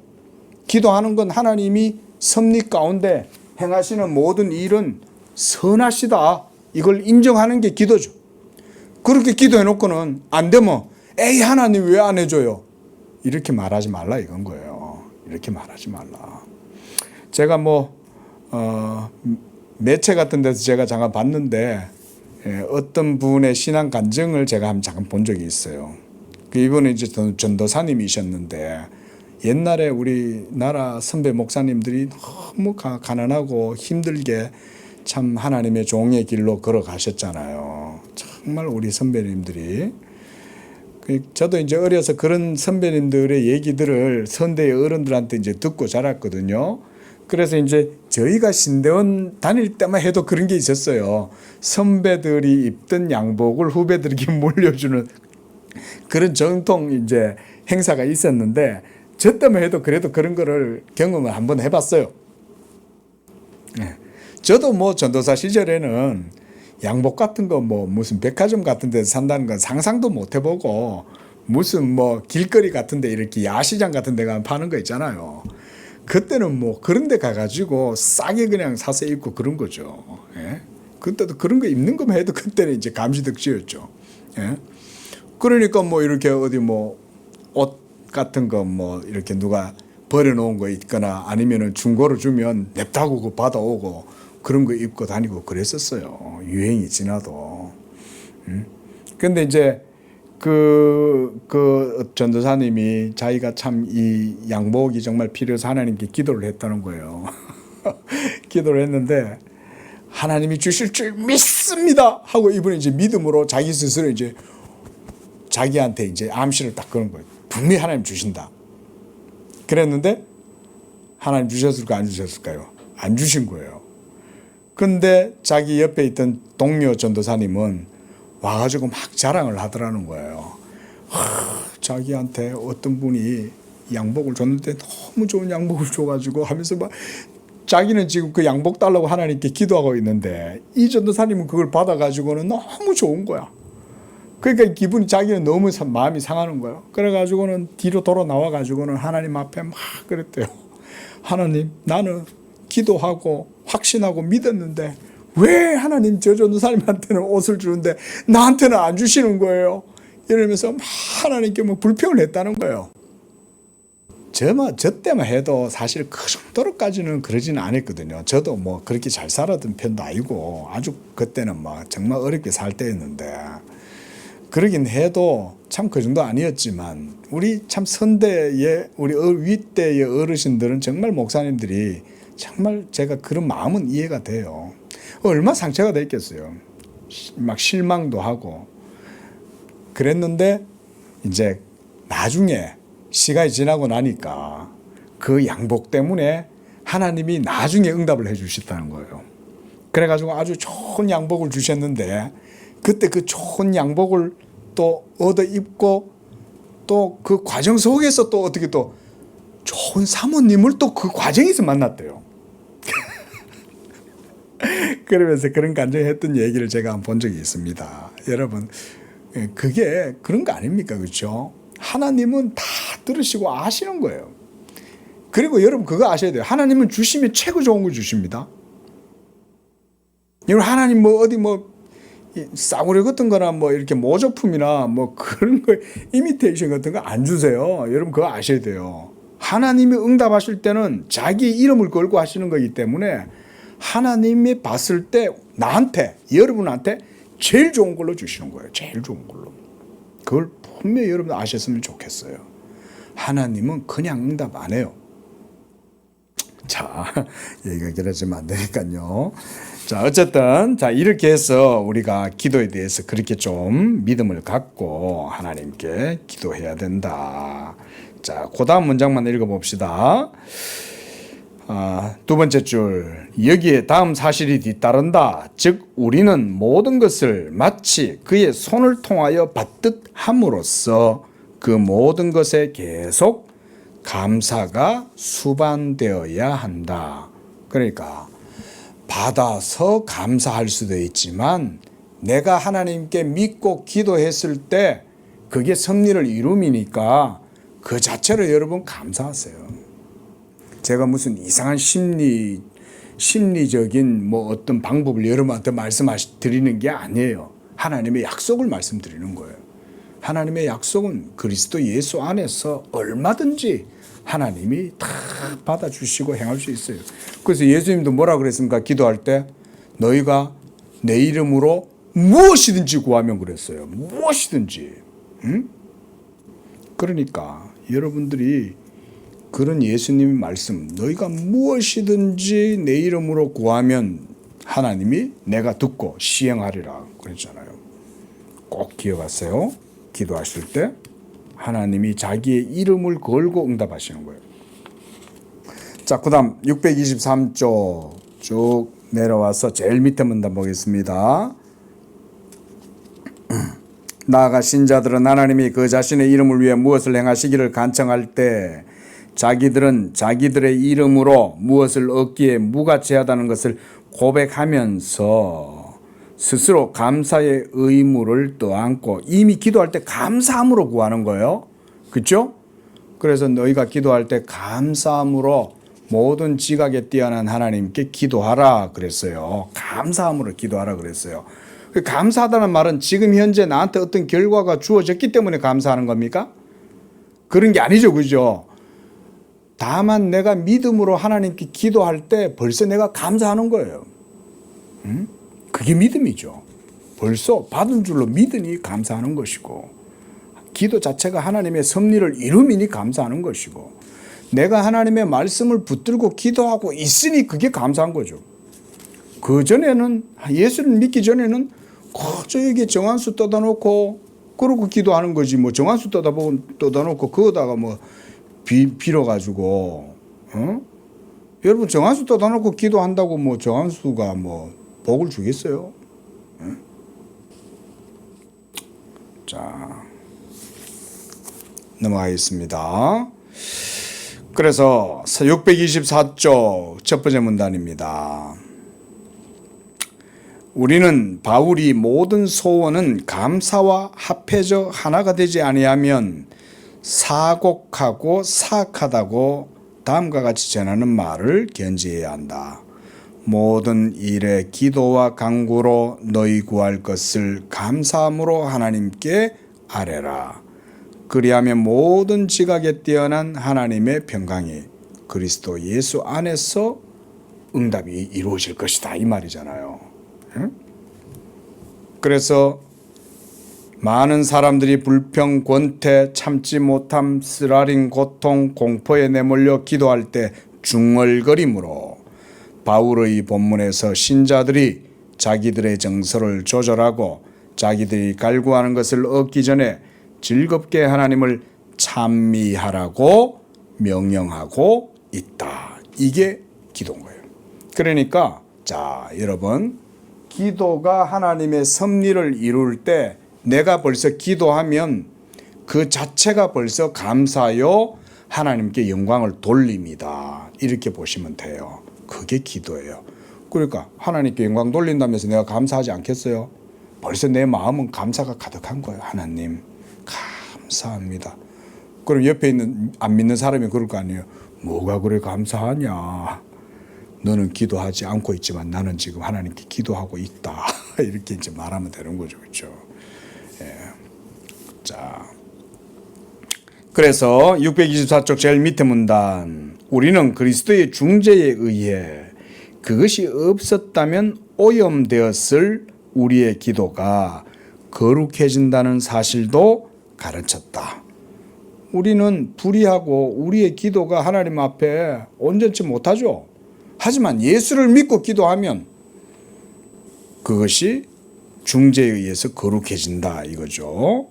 A: 기도하는 건 하나님이 섭리 가운데 행하시는 모든 일은 선하시다. 이걸 인정하는 게 기도죠. 그렇게 기도해 놓고는 안 되면 에이 하나님 왜 안 해줘요? 이렇게 말하지 말라 이건 거예요. 이렇게 말하지 말라. 제가 매체 같은 데서 제가 잠깐 봤는데 어떤 분의 신앙 간증을 제가 잠깐 본 적이 있어요. 이분은 이제 전도사님이셨는데 옛날에 우리나라 선배 목사님들이 너무 가난하고 힘들게 참 하나님의 종의 길로 걸어가셨잖아요. 정말 우리 선배님들이. 저도 이제 어려서 그런 선배님들의 얘기들을 선대의 어른들한테 이제 듣고 자랐거든요. 그래서 이제 저희가 신대원 다닐 때만 해도 그런 게 있었어요. 선배들이 입던 양복을 후배들에게 물려주는 그런 전통 이제 행사가 있었는데, 저 때만 해도 그래도 그런 거를 경험을 한번 해봤어요. 저도 뭐 전도사 시절에는 양복 같은 거 뭐 무슨 백화점 같은 데서 산다는 건 상상도 못 해보고, 무슨 뭐 길거리 같은 데 이렇게 야시장 같은 데 가면 파는 거 있잖아요. 그때는 뭐 그런 데 가가지고 싸게 그냥 사서 입고 그런 거죠. 예? 그때도 그런 거 입는 것만 해도 그때는 이제 감시덕지였죠. 예? 그러니까 뭐 이렇게 어디 뭐 옷 같은 거 뭐 이렇게 누가 버려놓은 거 있거나 아니면은 중고로 주면 냅다고 그거 받아오고 그런 거 입고 다니고 그랬었어요. 유행이 지나도. 근데 이제 그 전도사님이 자기가 참 이 양복이 정말 필요해서 하나님께 기도를 했다는 거예요. 기도를 했는데 하나님이 주실 줄 믿습니다 하고 이분이 이제 믿음으로 자기 스스로 이제 자기한테 이제 암시를 딱 그런 거예요. 분명히 하나님 주신다. 그랬는데 하나님 주셨을까 안 주셨을까요? 안 주신 거예요. 근데 자기 옆에 있던 동료 전도사님은 와가지고 막 자랑을 하더라는 거예요. 자기한테 어떤 분이 양복을 줬는데 너무 좋은 양복을 줘가지고 하면서 막 자기는 지금 그 양복 달라고 하나님께 기도하고 있는데 이 전도사님은 그걸 받아가지고는 너무 좋은 거야. 그러니까 기분이 자기는 너무 마음이 상하는 거예요. 그래가지고는 뒤로 돌아 나와가지고는 하나님 앞에 막 그랬대요. 하나님, 나는 기도하고 확신하고 믿었는데 왜 하나님 저 전도사님한테는 옷을 주는데 나한테는 안 주시는 거예요? 이러면서 막 하나님께 뭐 불평을 했다는 거예요. 저 때만 해도 사실 그 정도로까지는 그러지는 않았거든요. 저도 뭐 그렇게 잘 살았던 편도 아니고 아주 그때는 막 정말 어렵게 살 때였는데, 그러긴 해도 참 그 정도 아니었지만 우리 참 선대의 우리 윗대의 어르신들은 정말 목사님들이 정말 제가 그런 마음은 이해가 돼요. 얼마나 상처가 됐겠어요. 막 실망도 하고 그랬는데 이제 나중에 시간이 지나고 나니까 그 양복 때문에 하나님이 나중에 응답을 해 주셨다는 거예요. 그래가지고 아주 좋은 양복을 주셨는데 그때 그 좋은 양복을 또 얻어 입고 또 그 과정 속에서 또 어떻게 또 좋은 사모님을 또 그 과정에서 만났대요. 그러면서 그런 간증했던 얘기를 제가 한번 본 적이 있습니다. 여러분, 그게 그런 거 아닙니까? 그렇죠? 하나님은 다 들으시고 아시는 거예요. 그리고 여러분 그거 아셔야 돼요. 하나님은 주시면 최고 좋은 걸 주십니다. 여러분 하나님 뭐 어디 뭐 싸구려 같은 거나 뭐 이렇게 모조품이나 뭐 그런 거 이미테이션 같은 거 안 주세요. 여러분 그거 아셔야 돼요. 하나님이 응답하실 때는 자기 이름을 걸고 하시는 거기 때문에 하나님이 봤을 때 나한테, 여러분한테 제일 좋은 걸로 주시는 거예요. 제일 좋은 걸로. 그걸 분명히 여러분 아셨으면 좋겠어요. 하나님은 그냥 응답 안 해요. 자, 얘기가 길어지면 안 되니까요. 자, 어쨌든 자 이렇게 해서 우리가 기도에 대해서 그렇게 좀 믿음을 갖고 하나님께 기도해야 된다. 자, 그 다음 문장만 읽어봅시다. 두 번째 줄, 여기에 다음 사실이 뒤따른다. 즉 우리는 모든 것을 마치 그의 손을 통하여 받듯 함으로써 그 모든 것에 계속 감사가 수반되어야 한다. 그러니까 받아서 감사할 수도 있지만 내가 하나님께 믿고 기도했을 때 그게 섭리를 이룸이니까 그 자체로 여러분 감사하세요. 제가 무슨 이상한 심리적인 뭐 어떤 방법을 여러분한테 드리는 게 아니에요. 하나님의 약속을 말씀드리는 거예요. 하나님의 약속은 그리스도 예수 안에서 얼마든지 하나님이 다 받아주시고 행할 수 있어요. 그래서 예수님도 뭐라 그랬습니까? 기도할 때 너희가 내 이름으로 무엇이든지 구하면 그랬어요. 무엇이든지. 응? 그러니까 여러분들이 그런 예수님의 말씀, 너희가 무엇이든지 내 이름으로 구하면 하나님이 내가 듣고 시행하리라 그랬잖아요. 꼭 기억하세요. 기도하실 때 하나님이 자기의 이름을 걸고 응답하시는 거예요. 자, 그 다음 623쪽 쭉 내려와서 제일 밑에 문단 보겠습니다. 나아가 신자들은 하나님이 그 자신의 이름을 위해 무엇을 행하시기를 간청할 때 자기들은 자기들의 이름으로 무엇을 얻기에 무가치하다는 것을 고백하면서 스스로 감사의 의무를 떠안고, 이미 기도할 때 감사함으로 구하는 거예요. 그렇죠? 그래서 너희가 기도할 때 감사함으로 모든 지각에 뛰어난 하나님께 기도하라 그랬어요. 감사함으로 기도하라 그랬어요. 감사하다는 말은 지금 현재 나한테 어떤 결과가 주어졌기 때문에 감사하는 겁니까? 그런 게 아니죠. 그죠? 다만 내가 믿음으로 하나님께 기도할 때 벌써 내가 감사하는 거예요. 그게 믿음이죠. 벌써 받은 줄로 믿으니 감사하는 것이고, 기도 자체가 하나님의 섭리를 이루미니 감사하는 것이고, 내가 하나님의 말씀을 붙들고 기도하고 있으니 그게 감사한 거죠. 그전에는, 예수를 믿기 전에는 저에게 정한수 떠다 놓고 그러고 기도하는 거지. 뭐 정한수 떠다 놓고 그거다가 뭐 빌어가지고, 여러분 정한수 떠다 놓고 기도한다고 뭐 정한수가 뭐 복을 주겠어요? 자, 넘어가겠습니다. 그래서 624쪽 첫 번째 문단입니다. 우리는 바울이 모든 소원은 감사와 합해져 하나가 되지 아니하면 사곡하고 사악하다고 다음과 같이 전하는 말을 견지해야 한다. 모든 일에 기도와 간구로 너희 구할 것을 감사함으로 하나님께 아뢰라. 그리하면 모든 지각에 뛰어난 하나님의 평강이 그리스도 예수 안에서 응답이 이루어질 것이다, 이 말이잖아요. 그래서 많은 사람들이 불평, 권태, 참지 못함, 쓰라린 고통, 공포에 내몰려 기도할 때 중얼거림으로 바울의 본문에서 신자들이 자기들의 정서를 조절하고 자기들이 갈구하는 것을 얻기 전에 즐겁게 하나님을 찬미하라고 명령하고 있다. 이게 기도인 거예요. 그러니까 자, 여러분, 기도가 하나님의 섭리를 이룰 때 내가 벌써 기도하면 그 자체가 벌써 감사요, 하나님께 영광을 돌립니다. 이렇게 보시면 돼요. 그게 기도예요. 그러니까 하나님께 영광 돌린다면서 내가 감사하지 않겠어요? 벌써 내 마음은 감사가 가득한 거예요. 하나님 감사합니다. 그럼 옆에 있는 안 믿는 사람이 그럴 거 아니에요. 뭐가 그래 감사하냐. 너는 기도하지 않고 있지만 나는 지금 하나님께 기도하고 있다. 이렇게 이제 말하면 되는 거죠. 그렇죠? 예. 자, 그래서 624쪽 제일 밑에 문단, 우리는 그리스도의 중재에 의해 그것이 없었다면 오염되었을 우리의 기도가 거룩해진다는 사실도 가르쳤다. 우리는 불의하고 우리의 기도가 하나님 앞에 온전치 못하죠. 하지만 예수를 믿고 기도하면 그것이 중재에 의해서 거룩해진다, 이거죠.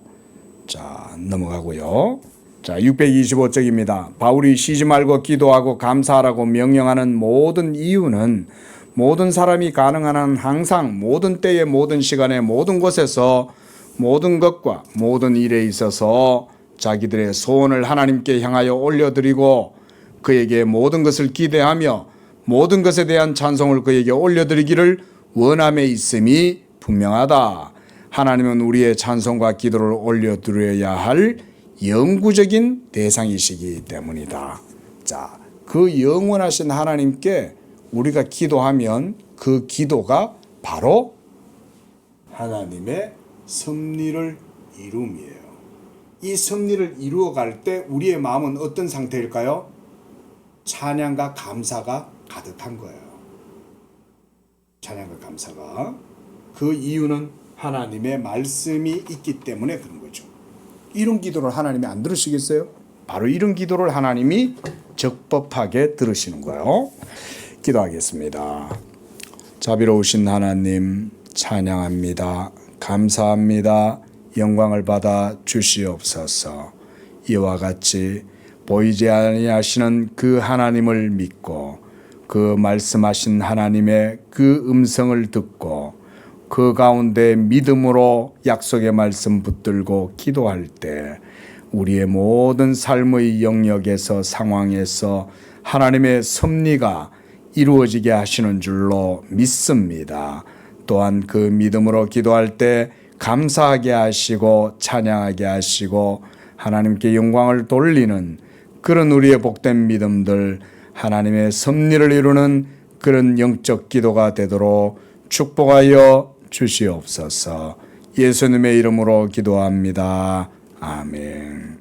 A: 자, 넘어가고요. 자, 625쪽입니다. 바울이 쉬지 말고 기도하고 감사하라고 명령하는 모든 이유는 모든 사람이 가능한 한 항상 모든 때에 모든 시간에 모든 곳에서 모든 것과 모든 일에 있어서 자기들의 소원을 하나님께 향하여 올려드리고 그에게 모든 것을 기대하며 모든 것에 대한 찬송을 그에게 올려드리기를 원함에 있음이 분명하다. 하나님은 우리의 찬송과 기도를 올려드려야 할 영구적인 대상이시기 때문이다. 자, 그 영원하신 하나님께 우리가 기도하면 그 기도가 바로 하나님의 섭리를 이룸이에요. 이 섭리를 이루어갈 때 우리의 마음은 어떤 상태일까요? 찬양과 감사가 가득한 거예요. 찬양과 감사가. 그 이유는 하나님의 말씀이 있기 때문에 그런 거죠. 이런 기도를 하나님이 안 들으시겠어요? 바로 이런 기도를 하나님이 적법하게 들으시는 거예요. 기도하겠습니다. 자비로우신 하나님 찬양합니다. 감사합니다. 영광을 받아 주시옵소서. 이와 같이 보이지 아니하시는 그 하나님을 믿고 그 말씀하신 하나님의 그 음성을 듣고 그 가운데 믿음으로 약속의 말씀 붙들고 기도할 때 우리의 모든 삶의 영역에서 상황에서 하나님의 섭리가 이루어지게 하시는 줄로 믿습니다. 또한 그 믿음으로 기도할 때 감사하게 하시고 찬양하게 하시고 하나님께 영광을 돌리는 그런 우리의 복된 믿음들, 하나님의 섭리를 이루는 그런 영적 기도가 되도록 축복하여 주시옵소서. 예수님의 이름으로 기도합니다. 아멘.